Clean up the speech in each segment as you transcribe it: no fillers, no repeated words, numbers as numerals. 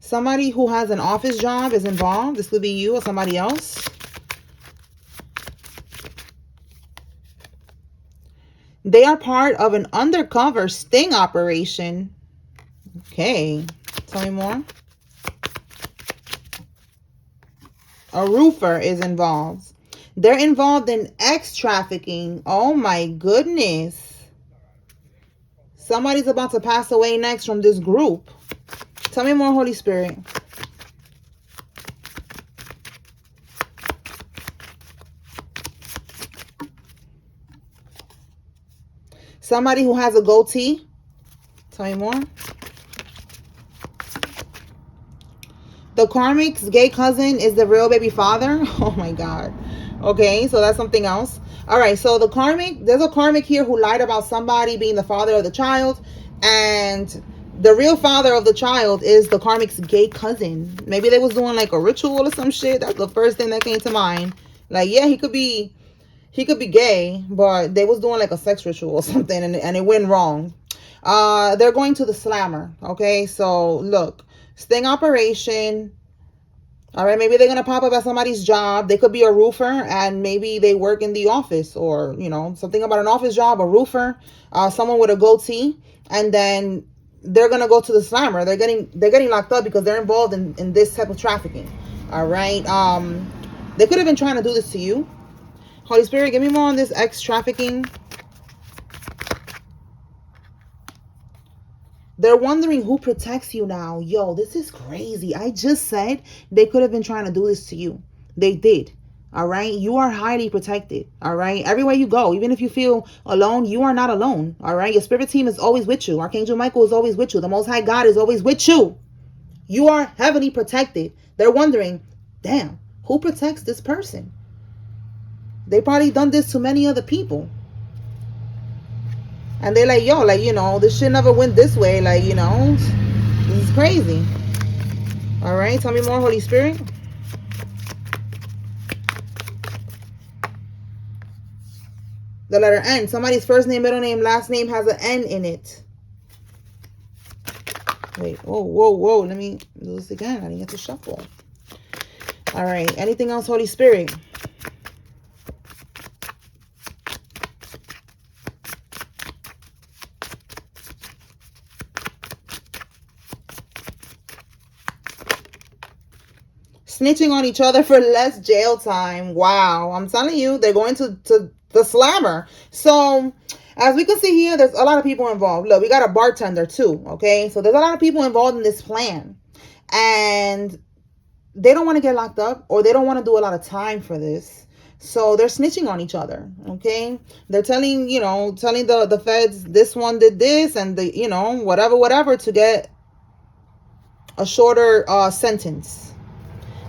Somebody who has an office job is involved. This could be you or somebody else. They are part of an undercover sting operation. Okay. Tell me more. A roofer is involved. They're involved in X trafficking. Oh my goodness. Somebody's about to pass away next from this group. Tell me more, Holy Spirit. Somebody who has a goatee. Tell me more. The karmic's gay cousin is the real baby father. Oh my God. Okay, so that's something else. All right, so the karmic, there's a karmic here who lied about somebody being the father of the child, and the real father of the child is the karmic's gay cousin. Maybe they was doing like a ritual or some shit. That's the first thing that came to mind. Like, yeah, he could be gay, but they was doing like a sex ritual or something, and it went wrong. They're going to the slammer. Okay, so look, sting operation. All right, maybe they're gonna pop up at somebody's job. They could be a roofer, and maybe they work in the office, or something about an office job, a roofer, someone with a goatee, and then they're gonna go to the slammer. They're getting locked up because they're involved in this type of trafficking. All right, they could have been trying to do this to you. Holy Spirit, give me more on this X trafficking. They're wondering who protects you now. Yo, this is crazy. I just said they could have been trying to do this to you. They did. All right. You are highly protected. All right. Everywhere you go, even if you feel alone, you are not alone. All right. Your spirit team is always with you. Archangel Michael is always with you. The Most High God is always with you. You are heavily protected. They're wondering, damn, who protects this person? They probably done this to many other people. And they're like, yo, like, this shit never went this way. Like, this is crazy. All right. Tell me more, Holy Spirit. The letter N. Somebody's first name, middle name, last name has an N in it. Wait. Whoa. Let me do this again. I didn't get to shuffle. All right. Anything else, Holy Spirit? Snitching on each other for less jail time. Wow. I'm telling you, they're going to the slammer. So, as we can see here, there's a lot of people involved. Look, we got a bartender too, okay? So, there's a lot of people involved in this plan. And they don't want to get locked up, or they don't want to do a lot of time for this. So, they're snitching on each other, okay? They're telling the feds this one did this, and whatever to get a shorter sentence.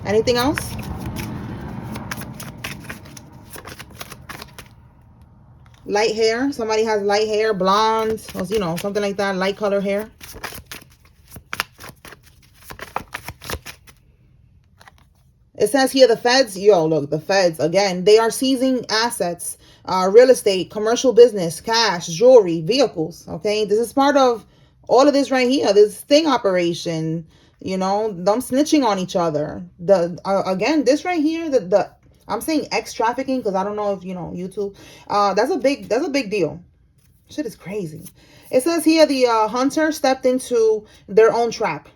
Anything else? Light hair. Somebody has light hair, blonde, or, something like that. Light color hair. It says here the feds. Yo, look, the feds, again, they are seizing assets, real estate, commercial business, cash, jewelry, vehicles. Okay, this is part of all of this right here. This sting operation. Them snitching on each other. Again, this right here, the I'm saying X trafficking because I don't know if YouTube. That's a big deal. Shit is crazy. It says here the hunter stepped into their own trap.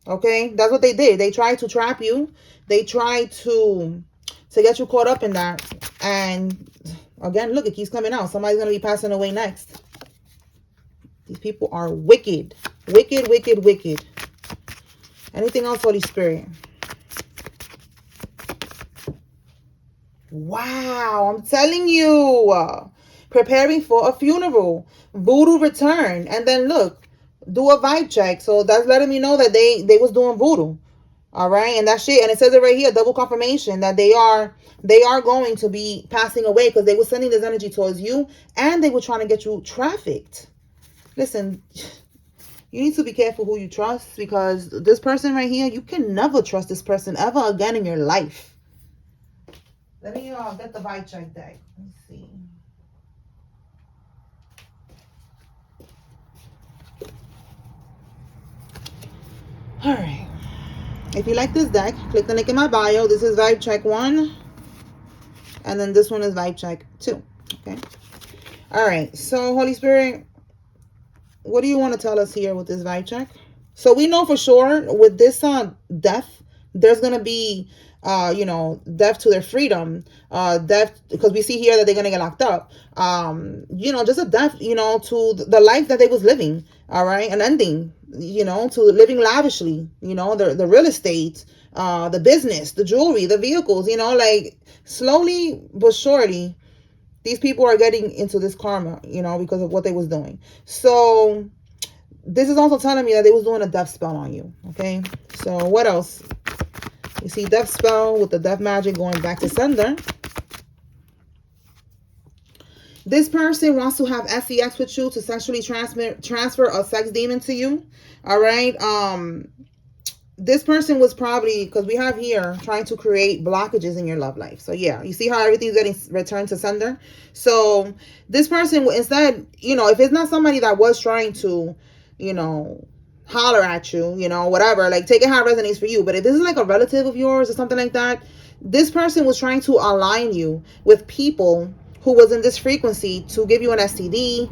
Okay, that's what they did. They tried to trap you. They tried to get you caught up in that. And again, look, it keeps coming out. Somebody's gonna be passing away next. These people are wicked, wicked, wicked, wicked. Anything else, Holy Spirit? Wow, I'm telling you. Preparing for a funeral. Voodoo return. And then look, do a vibe check. So that's letting me know that they was doing voodoo. All right. And that's shit. And it says it right here, double confirmation that they are going to be passing away because they were sending this energy towards you, and they were trying to get you trafficked. Listen, you need to be careful who you trust, because this person right here, you can never trust this person ever again in your life. Let me get the vibe check deck. Let's see. All right. If you like this deck, click the link in my bio. This is vibe check 1. And then this one is vibe check 2. Okay. All right. So, Holy Spirit, what do you want to tell us here with this vibe check? So we know for sure with this death, there's going to be, death to their freedom, death, because we see here that they're going to get locked up. Just a death, to the life that they was living. All right. An ending, to living lavishly, the real estate, the business, the jewelry, the vehicles, like slowly but surely, these people are getting into this karma, because of what they was doing. So this is also telling me that they was doing a death spell on you. Okay. So what else? You see death spell with the death magic going back to sender. This person wants to have sex with you to sexually transfer a sex demon to you. All right. This person was probably, because we have here, trying to create blockages in your love life. So yeah, you see how everything's getting returned to sender. So this person, instead, if it's not somebody that was trying to, holler at you, whatever, like take it how it resonates for you. But if this is like a relative of yours or something like that, this person was trying to align you with people who was in this frequency to give you an STD,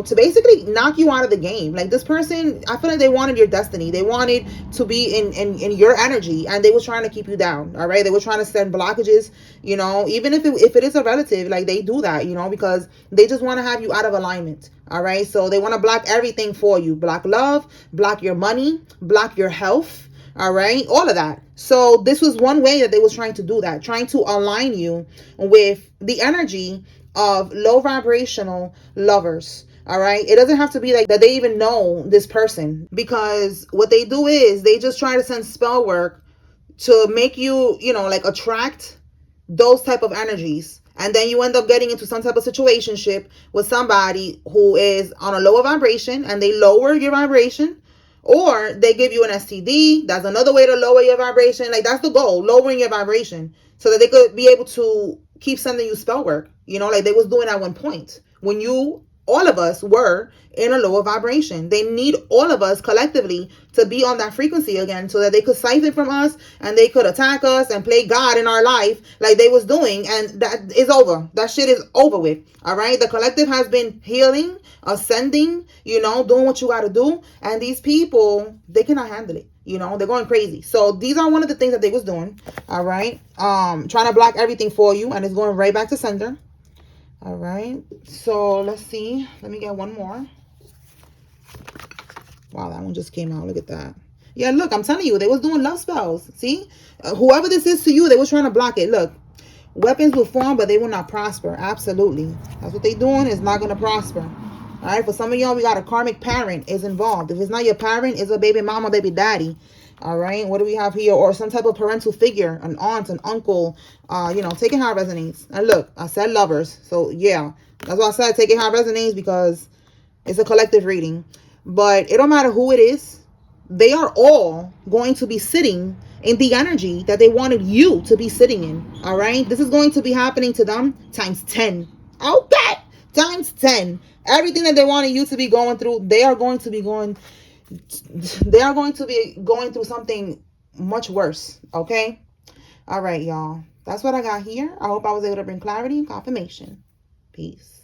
to basically knock you out of the game. Like this person, I feel like they wanted your destiny. They wanted to be in your energy, and they were trying to keep you down. All right. They were trying to send blockages, even if it is a relative, like they do that, because they just want to have you out of alignment. All right. So they want to block everything for you. Block love, block your money, block your health. All right. All of that. So this was one way that they was trying to do that, trying to align you with the energy of low vibrational lovers. All right. It doesn't have to be like that they even know this person, because what they do is they just try to send spell work to make you, like attract those type of energies. And then you end up getting into some type of situationship with somebody who is on a lower vibration, and they lower your vibration. Or they give you an STD. That's another way to lower your vibration. Like that's the goal, lowering your vibration, so that they could be able to keep sending you spell work. Like they was doing at one point when all of us were in a lower vibration. They need all of us collectively to be on that frequency again, so that they could siphon from us and they could attack us and play God in our life like they was doing. And that is over. That shit is over with. All right. The collective has been healing, ascending, doing what you got to do. And these people, they cannot handle it. They're going crazy. So these are one of the things that they was doing. All right. Trying to block everything for you, and it's going right back to sender. All right. So let's see. Let me get one more. Wow, that one just came out. Look at that. Yeah, look, I'm telling you, they was doing love spells. See? Whoever this is to you, they was trying to block it. Look. Weapons will form, but they will not prosper. Absolutely. That's what they doing. Is not going to prosper. All right. For some of y'all, we got a karmic parent is involved. If it's not your parent, it's a baby mama, baby daddy. All right. What do we have here? Or some type of parental figure, an aunt, an uncle, take it how it resonates. And look, I said lovers. So yeah, that's why I said take it how it resonates, because it's a collective reading. But it don't matter who it is. They are all going to be sitting in the energy that they wanted you to be sitting in. All right. This is going to be happening to them times 10. Okay. Times 10. Everything that they wanted you to be going through, they are going to be going through something much worse. Okay. All right, y'all. That's what I got here. I hope I was able to bring clarity and confirmation. Peace.